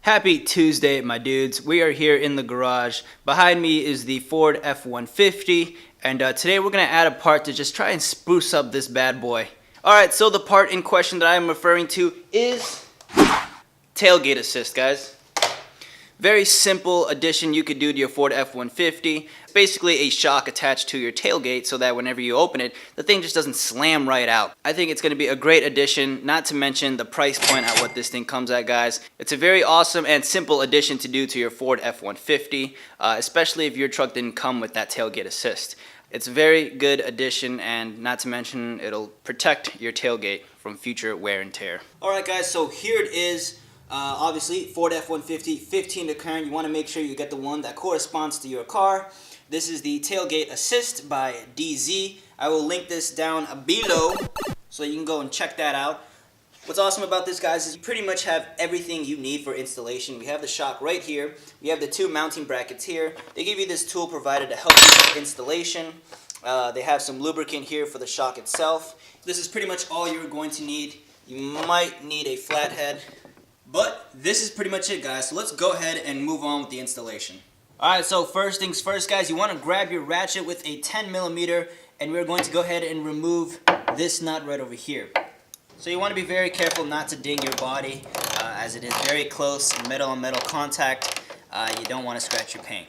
Happy Tuesday, my dudes. We are here in the garage. Behind me is the Ford F-150, and today we're going to add a part to just try and spruce up this bad boy. Alright, so the part in question that I am referring to is tailgate assist, guys. Very simple addition you could do to your Ford F-150. Basically a shock attached to your tailgate so that whenever you open it, the thing just doesn't slam right out. I think it's going to be a great addition, not to mention the price point at what this thing comes at, guys. It's a very awesome and simple addition to do to your Ford F-150, especially if your truck didn't come with that tailgate assist. It's a very good addition, and not to mention it'll protect your tailgate from future wear and tear. Alright guys, so here it is. Obviously, Ford F-150, 15 to current. You want to make sure you get the one that corresponds to your car. This is the Tailgate Assist by DZ. I will link this down below so you can go and check that out. What's awesome about this, guys, is you pretty much have everything you need for installation. We have the shock right here. We have the two mounting brackets here. They give you this tool provided to help you with installation. They have some lubricant here for the shock itself. This is pretty much all you're going to need. You might need a flathead. But this is pretty much it, guys, so let's go ahead and move on with the installation. Alright, so first things first, guys, you want to grab your ratchet with a 10mm, and we're going to go ahead and remove this nut right over here. So you want to be very careful not to ding your body, as it is very close, metal on metal contact. You don't want to scratch your paint.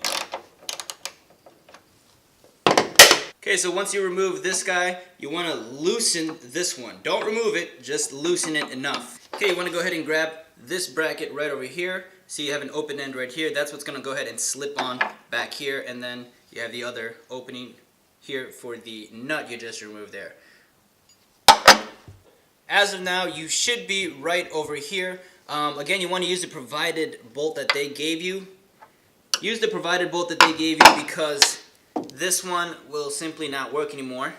Okay, so once you remove this guy, you want to loosen this one. Don't remove it, just loosen it enough. Okay, you want to go ahead and grab this bracket right over here. See, you have an open end right here. That's what's going to go ahead and slip on back here, and then you have the other opening here for the nut you just removed there. As of now, you should be right over here. Again, you want to use the provided bolt that they gave you. Use the provided bolt that they gave you because this one will simply not work anymore,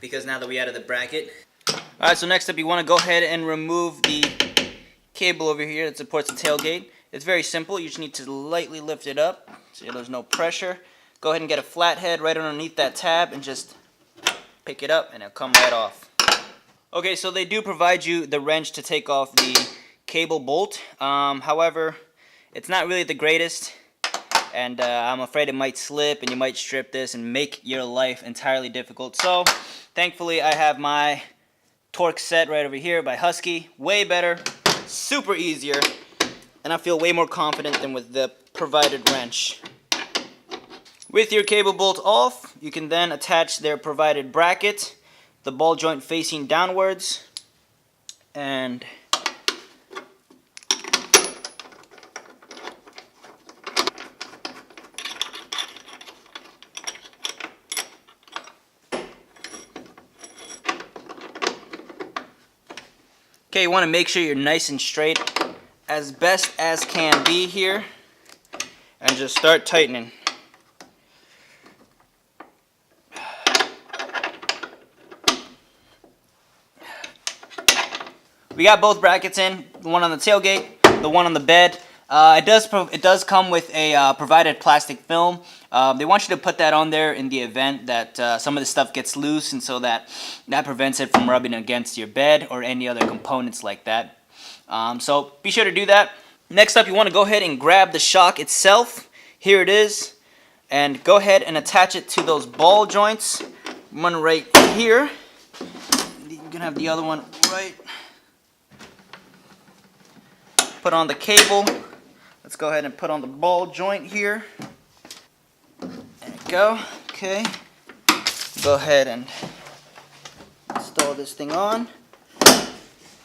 because now that we added the bracket. Alright, so next up you want to go ahead and remove the cable over here that supports the tailgate. It's very simple. You just need to lightly lift it up so there's no pressure. Go ahead and get a flathead right underneath that tab and just pick it up and it'll come right off. Okay, so they do provide you the wrench to take off the cable bolt. However, it's not really the greatest, and I'm afraid it might slip and you might strip this and make your life entirely difficult. So thankfully I have my torque set right over here by Husky. Way better, super easier, and I feel way more confident than with the provided wrench. With your cable bolt off, you can then attach their provided bracket, the ball joint facing downwards, and okay, you want to make sure you're nice and straight as best as can be here, and just start tightening. We got both brackets in, the one on the tailgate, the one on the bed. It does come with a provided plastic film. They want you to put that on there in the event that some of the stuff gets loose, and so that prevents it from rubbing against your bed or any other components like that. So be sure to do that. Next up, you want to go ahead and grab the shock itself. Here it is. And go ahead and attach it to those ball joints. One right here. You're going to have the other one right. Put on the cable. Let's go ahead and put on the ball joint here. There you go. Okay. Go ahead and install this thing on.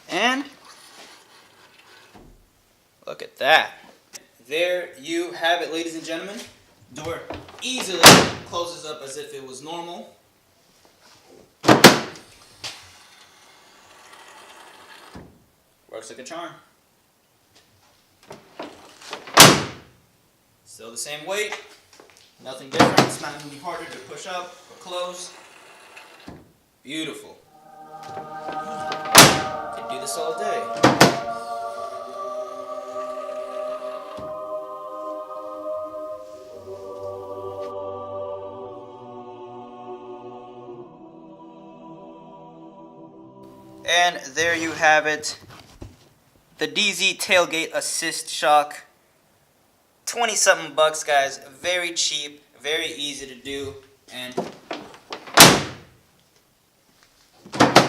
And look at that. There you have it, ladies and gentlemen. Door easily closes up as if it was normal. Works like a charm. Still the same weight, nothing different. It's not going to be harder to push up or close. Beautiful. Could do this all day. And there you have it. The DZ Tailgate Assist Shock. 20 something bucks, guys. Very cheap, very easy to do, and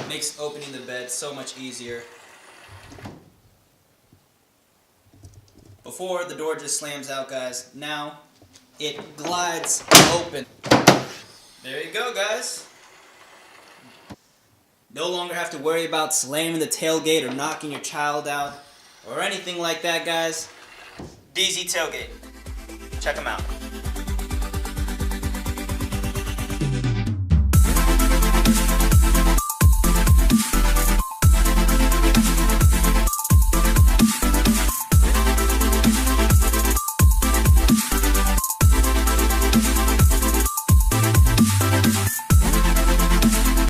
makes opening the bed so much easier. Before, the door just slams out, guys. Now it glides open. There you go, guys. No longer have to worry about slamming the tailgate or knocking your child out or anything like that, guys. DZ Tailgate. Check them out.